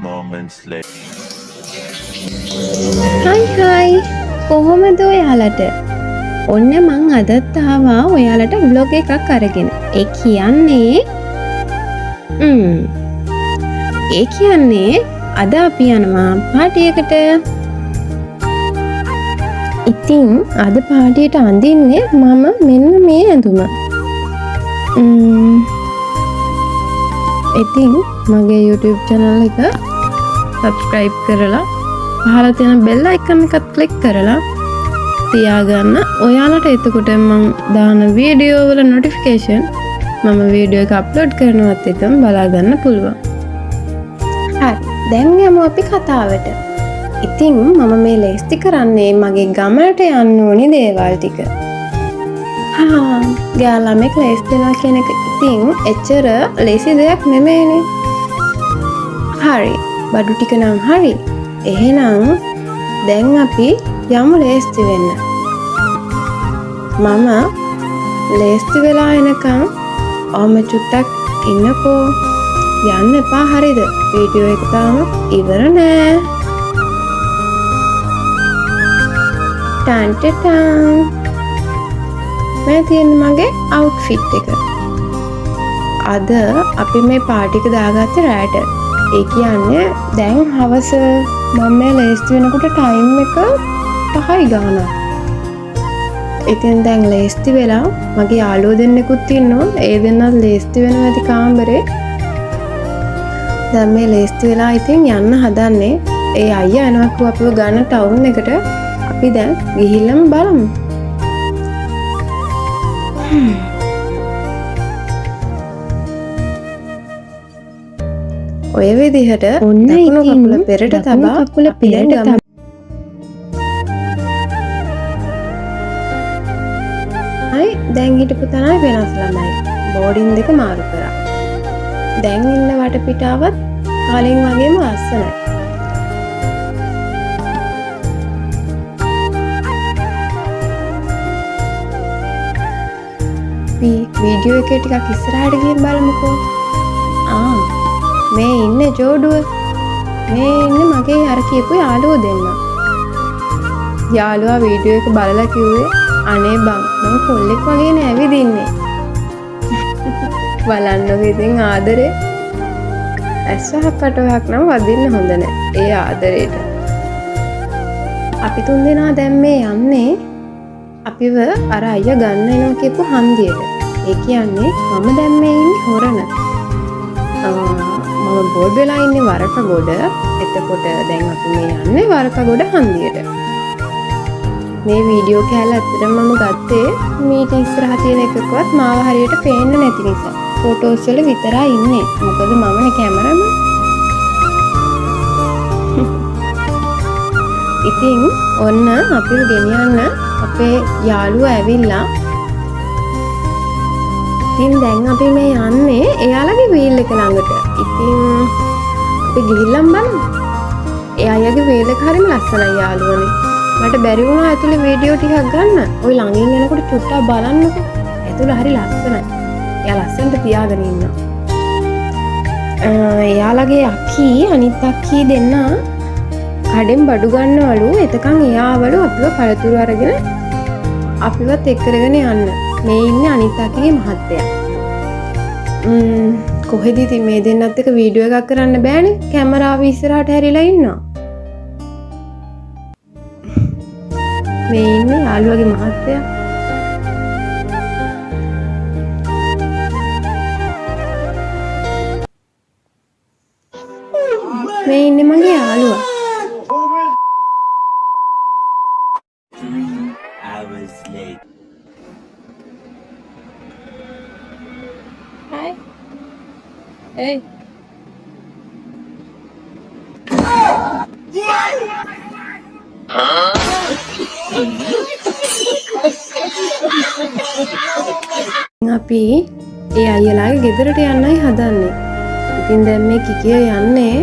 moments later. හයි කොහොමද ඔයාලට? ඔන්න මං අදත් ආවා ඔයාලට ව්ලොග් එකක් අරගෙන. ඒ කියන්නේ අද අපි යනවා පාටියකට. ඉතින් අද පාටියට අඳින්නේ මම මෙන්න මේ ඇඳුම. ඉතින් මගේ YouTube channel එක subscribe කරලා පහළ තියෙන bell icon එකත් click කරලා තියාගන්න. ඔයාලට එතකොට මම දාන වීඩියෝ වල notification මම වීඩියෝ එක අප්ලෝඩ් කරනවත් එකම බලා ගන්න පුළුවන්. හරි, දැන් යමු අපි කතාවට. ඉතින් මම මේ ලේස්ති කරන්නේ මගේ ගමනට යන්න ඕනි දේවල් ටික. ගාලා මේ ලේස්ති වෙනවා කියන එක ඉතින් එච්චර ලේසි දෙයක් නෙමෙයිනේ. හරි, බඩු ටික නම් හරි. එහෙනම් දැන් අපි යමු ලේස්ති වෙන්න. මම ලේස්ති වෙලා එනකම් ඔහම චුට්ටක් ඉන්නකෝ. යන්න එපා, හරිද? වීඩියෝ එක තාම ඉවර නෑ. මේ තියෙන මගේ අවුට්ෆිට් එක. අද අපි මේ පාටි එක දාගත්තේ රැට. ඒ කියන්නේ දැන් හවස මම මේ ලේස්ති වෙනකොට ටයිම් එක 5යි ගානක්. ඉතින් දැන් ලේස්ති වෙලා මගේ යාළුවෝ දෙන්නෙකුත් ඉන්නවා. ඒ දෙන්නත් ලේස්ති වෙනවා ඇති කාමරේ. දැන් මේ ලේස්ති වෙලා ඉතින් යන්න හදන්නේ. ඒ අයියා එනවා කිව්වා අපිව ගන්න ටවුන් එකට. අපි දැන් ගිහිල්ලාම බලමු. ඔය විදිහට ඔන්න දකුණු කකුල පෙරට තබා කකුල පෙරට තබා දැන් හිටපු තැනයි වෙනස් ළමයි බෝඩින් දෙක මාරු කරා. දැන් ඉන්න වටපිටාවත් කලින් වගේම ලස්සනයි. වීඩියෝ එකේ ටිකක් ඉස්සරහට ගිහින් බලමුකෝ. මේ ඉන්නේ ජෝඩුව. මේ ඉන්නේ මගේ අර කියපු යාළුවෝ දෙන්න. යාළුවා වීඩියෝ එක බලලා කිව්වේ අනේ බං මම කොල්ලෙක් වගේ නෑ ඇවිදින්නේ. බලන්නකො ඉතින් ආදරේ. ඇස්සහක් කටවහක් නම් වදින්න හොඳ නෑ ඒ ආදරේට. අපි තුන් දෙනා දැන් මේ යන්නේ අපිව අර අයියා ගන්න එනවා කියපු හන්දියට. ඒ කියන්නේ මම දැන් මේ ඉන්නේ හොරණ. මම බෝඩ් වෙලා ඉන්නේ වරකගොඩ. එතකොට දැන් අපි මේ යන්නේ වරකගොඩ හන්දියට. මේ වීඩියෝ කෑල්ල ඇත්තටම මම ගත්තේ මීට ඉස්සරහ තියෙන එකකවත් මාව හරියට පේන්න නැති නිසා. ෆොටෝස් වල විතරයි ඉන්නේ. මොකද මමනේ කැමරාමන්. ඉතින් ඔන්න අපිව ගෙනියන්න අපේ යාළුවා ඇවිල්ලා. ඉතින් දැන් අපි මේ යන්නේ එයාලගේ වීල් එක ළඟට. ඉතින් අපි ගිහිල්ලාම බලමු. ඒ අයගේ වීල් එක හරිම ලස්සනයි යාළුවනේ. මට බැරි වුණා ඇතුලේ වීඩියෝ ටිකක් ගන්න. ওই ළඟින් යනකොට චුට්ටක් බලන්නකෝ. ඇතුලේ හරි ලස්සනයි. එයා ලස්සනට තියාගෙන ඉන්නවා. එයාලගේ අක්කී අනිත් අක්කී දෙන්න කඩෙන් බඩු ගන්නවලු. එතකන් එයාවලු අපිව පළතුරු අරගෙන අපිවත් එක්කරගෙන යන්න. මේ ඉන්නේ අනිත් අක්කගේ මහත්තයා. කොහෙද ඉතින් මේ දෙන්නත් එක්ක වීඩියෝ එකක් කරන්න බෑනේ. කැමරාව ඉස්සරහට හැරිලා ඉන්නවා. මේ ඉන්නේ යාළුවගේ මහත්තයා. මේ ඉන්නේ මගේ යාළුවා. 3 hours later. Hi. Hey. අපි ඒ අයියලාගේ ගෙදරට යන්නයි හදන්නේ. ඉතින් දැන් මේ කිකිය යන්නේ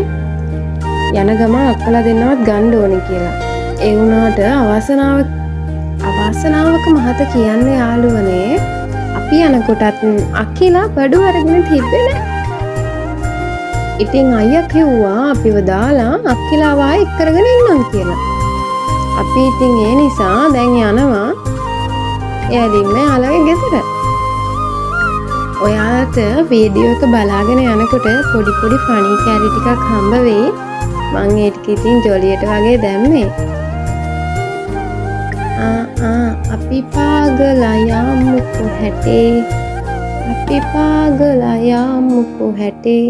යන ගමන් අක්කලා දෙන්නවත් ගන්න ඕනේ කියලා. ඒ වුණාට අවාසනාවක මහත කියන්නේ යාළුවනේ අපි යනකොටත් අක්කලා බඩු අරගෙන තිබ්බේ නෑ. ඉතින් අයියා කිව්වා අපිව දාලා අක්කිලාව ආයෙ එක් කරගෙන ඉන්නම් කියලා. අපි ඉතින් ඒ නිසා දැන් යනවා එයාලින්ම යාළුවගේ ගෙදර. ඔයාලට වීඩියෝ එක බලාගෙන යනකොට පොඩි පොඩි ෆනි කැලි ටිකක් හම්බ වෙයි. මං ඒ ටික ඉතින් ජොලියට වගේ දැම්මේ. අපි පාගලා යමුකෝ හැටේ. අපි පාගලා යමුකෝ හැටේ.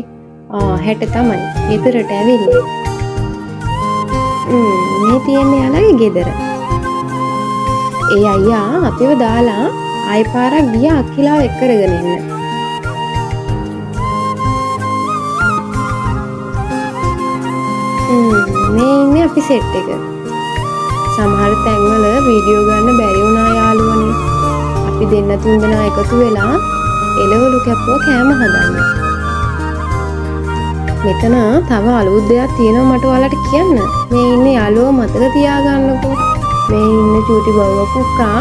හැට තමයි ගෙදරට ඇවිල්ලා. මේ තියෙන්නේ යාළුවගේ ගෙදර. ඒ අයියා අපිව දාලා ආයි පාරක් ගියා අක්කිලාව එක් කරගෙන ඉන්න. මේ ඉන්නේ අපි සෙට් එක. සමහර තැන්වල වීඩියෝ ගන්න බැරි වුණා යාළුවනේ. අපි දෙන්න තුන් දෙනා එකතු වෙලා එළවලු කැපුවා කෑම හදන්න. මෙතන තව අලුත් දෙයක් තියෙනවා මට ඔයාලට කියන්න. මේ ඉන්නේ යාළුවෝ මතක තියාගන්නකෝ. මේ ඉන්න චූටි බව්ව පුක්කා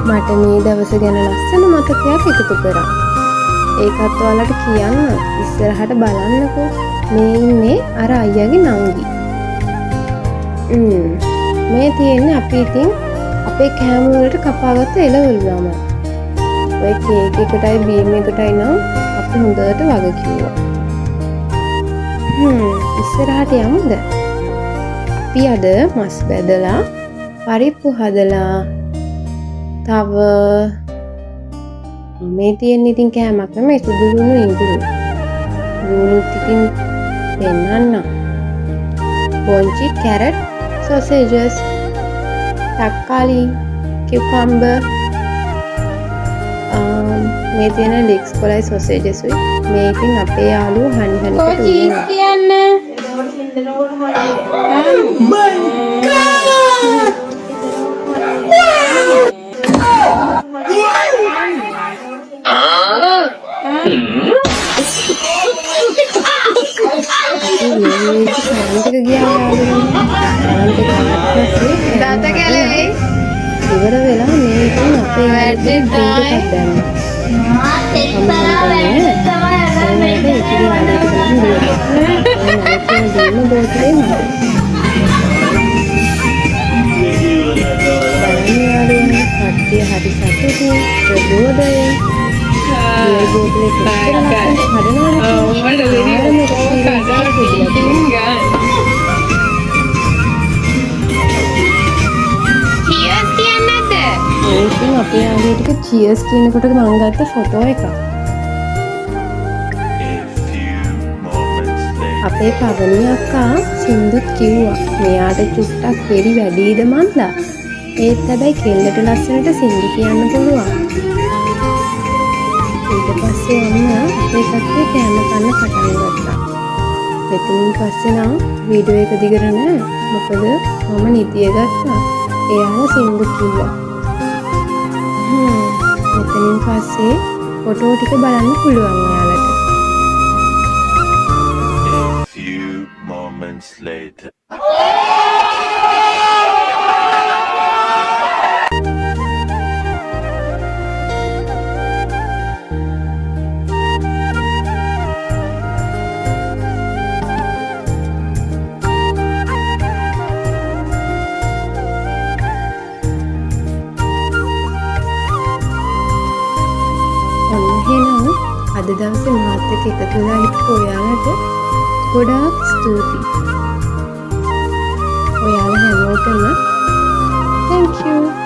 මට මේ දවස ගැන ලස්සන මතකයක් එකතු කරා. ඒකත් ඔයාලට කියන්න. ඉස්සරහට බලන්නකෝ. මේ ඉන්නේ අර අයියාගේ නංගි. මේ තියෙන්නේ අපි ඉතින් අපේ කෑම වලට කපාගත්ත එළවලු ළම. ඔය කේක් එකටයි බීම් එකටයි නම් අපි හොඳට වග කිව්වා. ඉස්සරහට යමුද? අපි අද මස් බැදලා පරිප්පු හදලා තව මේ තියෙන ඉතින් කෑමක් නෙමෙයි සුදු ලුණු ඉඳුරු. ලුණුත් ඉතින් පෙන්නන්න. පොන්චි කැරට් sausages තක්කාලි cucumber මේ තියෙන ලික්ස් කොලයි sausages උයි. මේ ඉතින් අපේ යාළුවෝ හනි හනිකට උයනවා. කියන්නේ දාත කැලේ ඉවර වෙලා මේ ඉතින් අපේ වැඩේ දීලා දැම්මා. හරි සතුටුයි ප්‍රබෝධය මේ බෝතලේ ඉතින් අපේ යාළුවෝ ටික චියර්ස් කියනකොට මම ගත්ත ෆොටෝ එක. අපේ පවනි අක්කා සින්දුත් කිව්වා මෙයාට චුට්ටක් වෙරි වැඩිද මන්දා. ඒත් හැබැයි කෙල්ලට ලස්සනට සින්දු කියන්න පුළුවන්. ඊට පස්සේ අම්මා අපේ කට්ටිය කෑම කන්න පටන් ගත්තා. මෙතනින් පස්සේ නම් වීඩියෝ එක දිගට නෑ. මොකද මම නිදිය ගත්තා. එයාලා සින්දු කිව්වා. මෙතනින් පස්සේ ෆොටෝ ටික බලන්න පුළුවන් ඔයාලට. A few moments later. අද දවසේ මාත් එක්ක එකතු වෙලා හිටපු ඔයාලට ගොඩාක් ස්තුතියි. ඔයාලා හැමෝටම thank you.